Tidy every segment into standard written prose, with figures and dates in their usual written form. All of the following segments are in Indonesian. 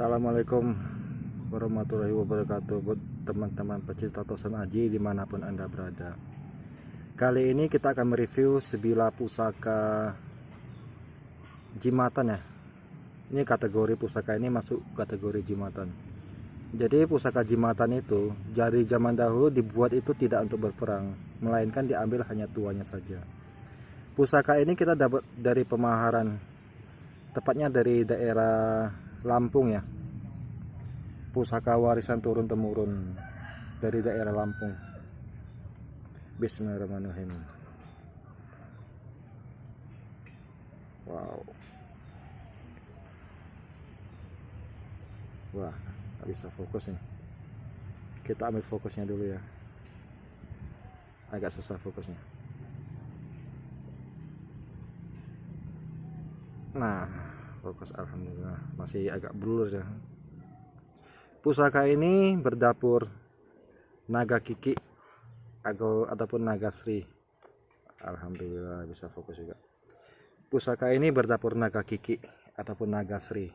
Assalamualaikum warahmatullahi wabarakatuh buat teman-teman pecinta Tosan Aji dimanapun Anda berada. Kali ini kita akan mereview sebilah pusaka jimatan ya. Ini kategori pusaka ini masuk kategori jimatan. Jadi pusaka jimatan itu dari zaman dahulu dibuat itu tidak untuk berperang, melainkan diambil hanya tuanya saja. Pusaka ini kita dapat dari pemaharan, tepatnya dari daerah Lampung ya. Pusaka warisan turun temurun dari daerah Lampung. Bismillahirrahmanirrahim. Wow. Wah, nggak bisa fokus nih. Kita ambil fokusnya dulu ya. Agak susah fokusnya. Nah, fokus, alhamdulillah. Masih agak blur ya. Pusaka ini berdapur naga kiki ataupun naga sri. Alhamdulillah bisa fokus juga. Pusaka ini berdapur naga kiki ataupun naga sri.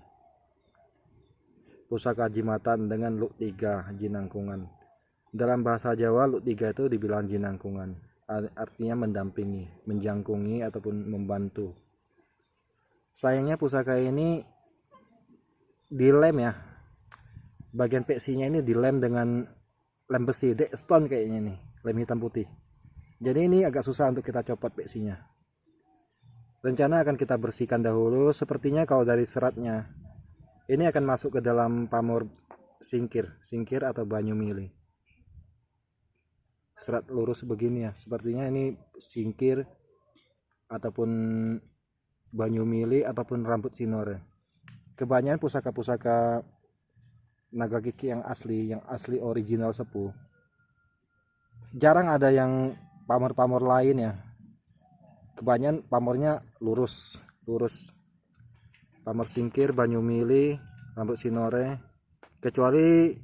Pusaka jimatan dengan luk 3 jinangkungan. Dalam bahasa Jawa luk 3 itu dibilang jinangkungan. Artinya mendampingi, menjangkungi ataupun membantu. Sayangnya pusaka ini dilem ya. Bagian peksinya ini dilem dengan lem besi, stone kayaknya nih, lem hitam putih. Jadi ini agak susah untuk kita copot peksinya. Rencana akan kita bersihkan dahulu. Sepertinya kalau dari seratnya ini akan masuk ke dalam pamor singkir atau banyu mili. Serat lurus begini ya, sepertinya ini singkir ataupun banyu mili ataupun rambut sinore. Kebanyakan pusaka-pusaka naga kiki yang asli original sepuh, jarang ada yang pamor-pamor lain ya. Kebanyakan pamornya lurus, pamor singkir, banyu mili, rambut sinore, kecuali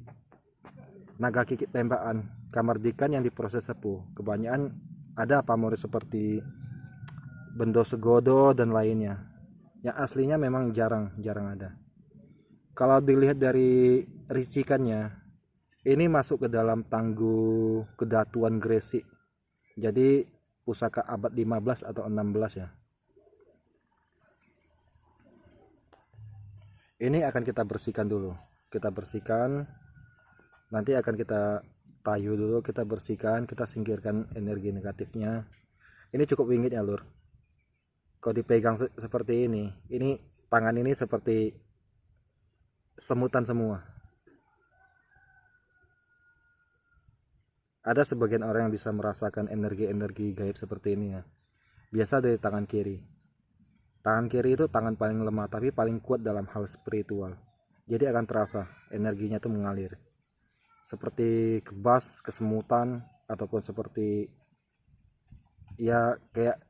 naga kiki tembakan, kamardikan yang diproses sepuh. Kebanyakan ada pamor seperti bendo segodo dan lainnya. Yang aslinya memang jarang ada. Kalau dilihat dari ricikannya, ini masuk ke dalam Tangguh Kedatuan Gresik. Jadi pusaka abad 15 atau 16 ya. Ini akan kita bersihkan dulu. Kita bersihkan. Nanti akan kita tayu dulu, kita bersihkan, kita singkirkan energi negatifnya. Ini cukup wingit ya, Lur. Kalau dipegang seperti ini tangan ini seperti semutan semua. Ada sebagian orang yang bisa merasakan energi-energi gaib seperti ini ya. Biasa dari tangan kiri. Tangan kiri itu tangan paling lemah tapi paling kuat dalam hal spiritual. Jadi akan terasa energinya itu mengalir. Seperti kebas, kesemutan, ataupun seperti ya kayak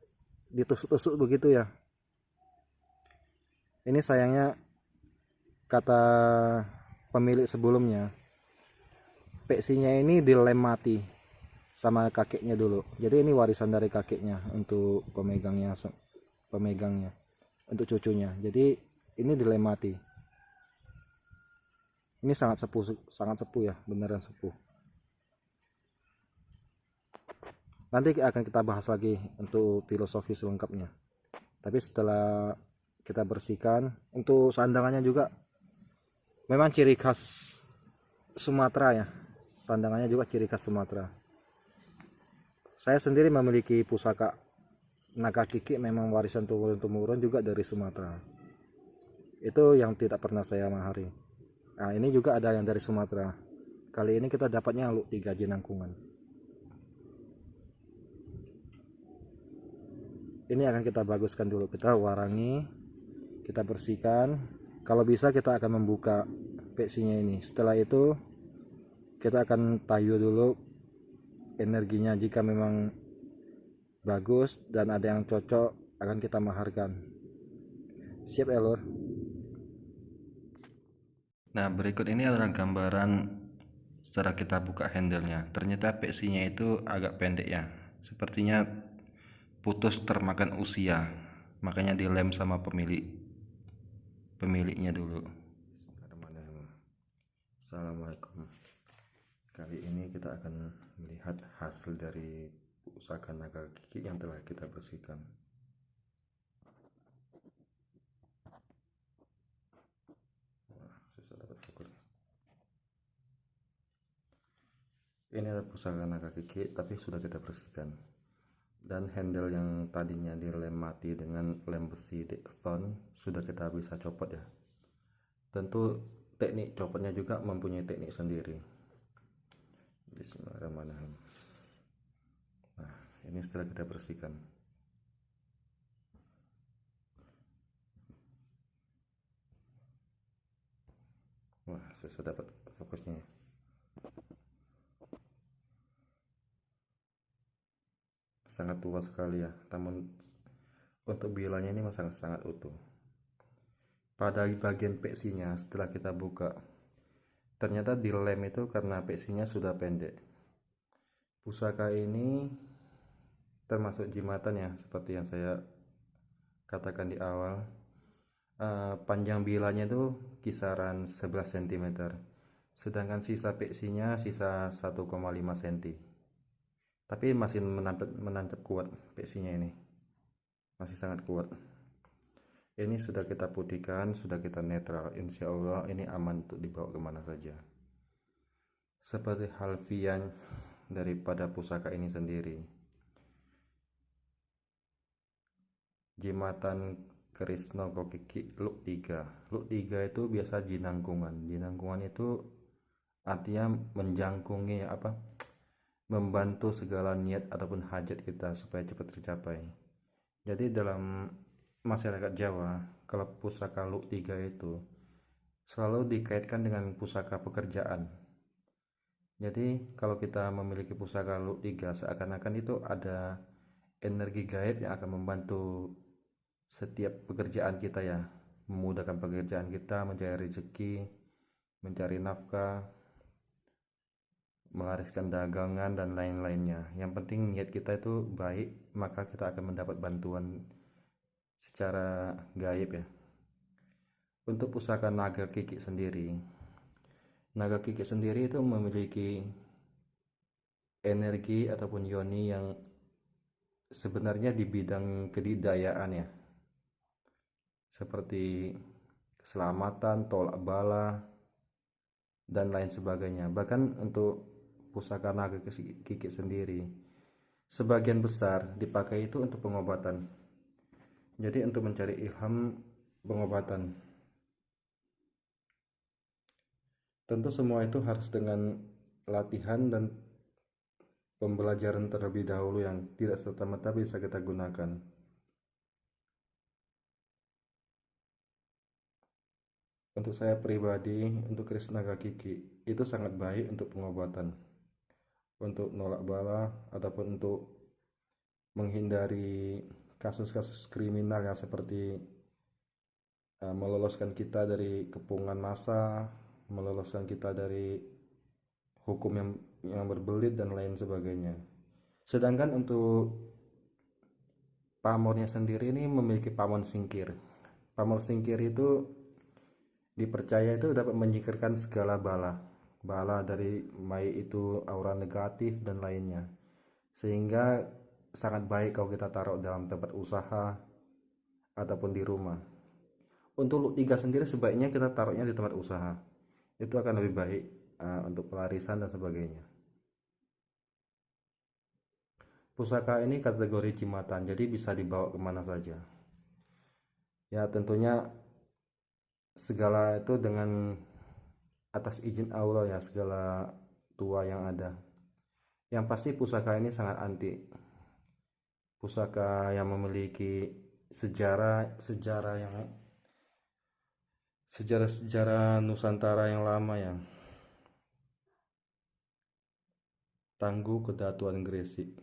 ditusuk-tusuk begitu ya. Ini sayangnya kata pemilik sebelumnya, peksinya ini dilem mati sama kakeknya dulu. Jadi ini warisan dari kakeknya untuk pemegangnya, untuk cucunya. Jadi ini dilem mati. Ini sangat sepuh ya, beneran sepuh. Nanti akan kita bahas lagi untuk filosofi selengkapnya. Tapi setelah kita bersihkan, untuk sandangannya juga memang ciri khas Sumatera ya. Sandangannya juga ciri khas Sumatera. Saya sendiri memiliki pusaka naga kiki memang warisan turun-temurun juga dari Sumatera. Itu yang tidak pernah saya mahari. Nah, ini juga ada yang dari Sumatera. Kali ini kita dapatnya luk 3 jinangkungan. Ini akan kita baguskan dulu, kita warangi, kita bersihkan. Kalau bisa kita akan membuka peksinya ini. Setelah itu kita akan tayu dulu energinya. Jika memang bagus dan ada yang cocok akan kita maharkan. Siap ya, Lur? Nah, berikut ini adalah gambaran setelah kita buka handle-nya. Ternyata peksinya itu agak pendek ya. Sepertinya putus termakan usia. Makanya dilem sama pemiliknya dulu. Assalamualaikum. Kali ini kita akan melihat hasil dari pusaka naga kiki yang telah kita bersihkan. Wah, susah dapat fokus. Ini adalah pusaka naga kiki tapi sudah kita bersihkan. Dan handle yang tadinya dilem mati dengan lem besi Dextone sudah kita bisa copot ya. Tentu teknik copotnya juga mempunyai teknik sendiri. Bismillahirrahmanirrahim. Nah, ini setelah kita bersihkan. Wah, saya sudah dapat fokusnya. Sangat tua sekali ya, namun untuk bilanya ini sangat utuh. Pada bagian peksinya setelah kita buka, ternyata di lem itu karena peksinya sudah pendek. Pusaka ini termasuk jimatan ya, seperti yang saya katakan di awal. Panjang bilanya itu kisaran 11 cm, sedangkan sisa peksinya sisa 1,5 cm. Tapi masih menancap kuat peksinya, ini masih sangat kuat. Ini sudah kita putihkan, sudah kita netral. Insya Allah ini aman untuk dibawa kemana saja. Seperti halfian daripada pusaka ini sendiri, jimatan keris naga kiki Luk 3. Luk 3 itu biasa jinangkungan. Jinangkungan itu artinya menjangkungi membantu segala niat ataupun hajat kita supaya cepat tercapai. Jadi dalam masyarakat Jawa, kalau pusaka Luk 3 itu selalu dikaitkan dengan pusaka pekerjaan. Jadi kalau kita memiliki pusaka Luk 3, seakan-akan itu ada energi gaib yang akan membantu setiap pekerjaan kita ya, memudahkan pekerjaan kita, mencari rezeki, mencari nafkah, melariskan dagangan dan lain-lainnya. Yang penting niat kita itu baik, maka kita akan mendapat bantuan secara gaib ya. Untuk pusaka naga kiki sendiri, naga kiki sendiri itu memiliki energi ataupun yoni yang sebenarnya di bidang kedidayaan ya, seperti keselamatan, tolak bala, dan lain sebagainya. Bahkan untuk pusaka naga kiki sendiri, sebagian besar dipakai itu untuk pengobatan. Jadi untuk mencari ilham pengobatan. Tentu semua itu harus dengan latihan dan pembelajaran terlebih dahulu yang tidak serta-merta bisa kita gunakan. Untuk saya pribadi, untuk keris naga kiki itu sangat baik untuk pengobatan, untuk nolak bala ataupun untuk menghindari kasus-kasus kriminal yang seperti meloloskan kita dari kepungan massa, meloloskan kita dari hukum yang berbelit dan lain sebagainya. Sedangkan untuk pamornya sendiri ini memiliki pamor singkir. Pamor singkir itu dipercaya itu dapat menyingkirkan segala bala dari baik itu aura negatif dan lainnya, sehingga sangat baik kalau kita taruh dalam tempat usaha ataupun di rumah. Untuk Luk 3 sendiri sebaiknya kita taruhnya di tempat usaha, itu akan lebih baik untuk pelarisan dan sebagainya. Pusaka ini kategori jimatan, jadi bisa dibawa kemana saja ya. Tentunya segala itu dengan atas izin Allah ya, segala tua yang ada. Yang pasti pusaka ini sangat antik, pusaka yang memiliki sejarah Nusantara yang lama ya. Tangguh Kedatuan Gresik.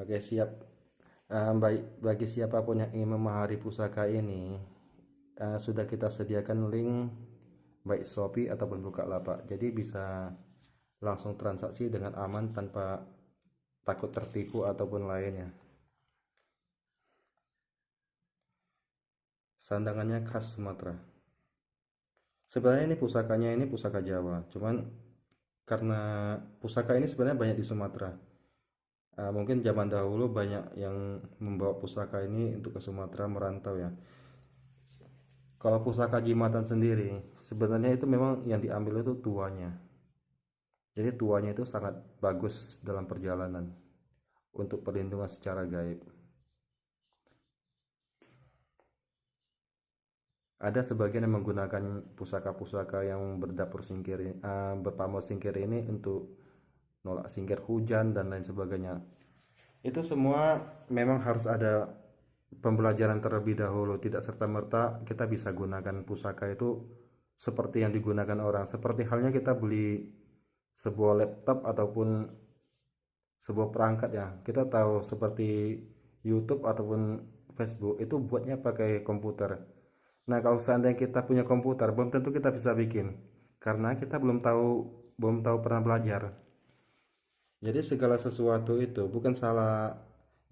Oke, siap. Baik, bagi siapapun yang ingin memahari pusaka ini, sudah kita sediakan link baik Shopee ataupun Bukalapak, jadi bisa langsung transaksi dengan aman tanpa takut tertipu ataupun lainnya. Sandangannya khas Sumatera. Sebenarnya ini pusaka Jawa, cuman karena pusaka ini sebenarnya banyak di Sumatera. Mungkin zaman dahulu banyak yang membawa pusaka ini untuk ke Sumatera merantau ya. Kalau pusaka Jimatan sendiri, sebenarnya itu memang yang diambil itu tuanya. Jadi tuanya itu sangat bagus dalam perjalanan untuk perlindungan secara gaib. Ada sebagian yang menggunakan pusaka-pusaka yang berdapur singkir, berpamor singkir ini untuk nolak singkir hujan dan lain sebagainya. Itu semua memang harus ada pembelajaran terlebih dahulu, tidak serta-merta kita bisa gunakan pusaka itu seperti yang digunakan orang. Seperti halnya kita beli sebuah laptop ataupun sebuah perangkat ya. Kita tahu seperti YouTube ataupun Facebook itu buatnya pakai komputer. Nah, kalau seandainya kita punya komputer, belum tentu kita bisa bikin karena kita belum tahu pernah belajar. Jadi segala sesuatu itu bukan salah,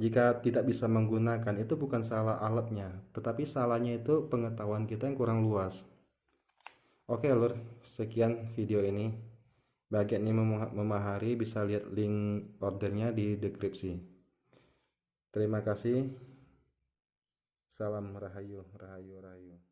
jika tidak bisa menggunakan itu bukan salah alatnya, tetapi salahnya itu pengetahuan kita yang kurang luas. Oke lur, sekian video ini. Bagi yang ingin memahami bisa lihat link ordernya di deskripsi. Terima kasih. Salam rahayu, rahayu, rahayu.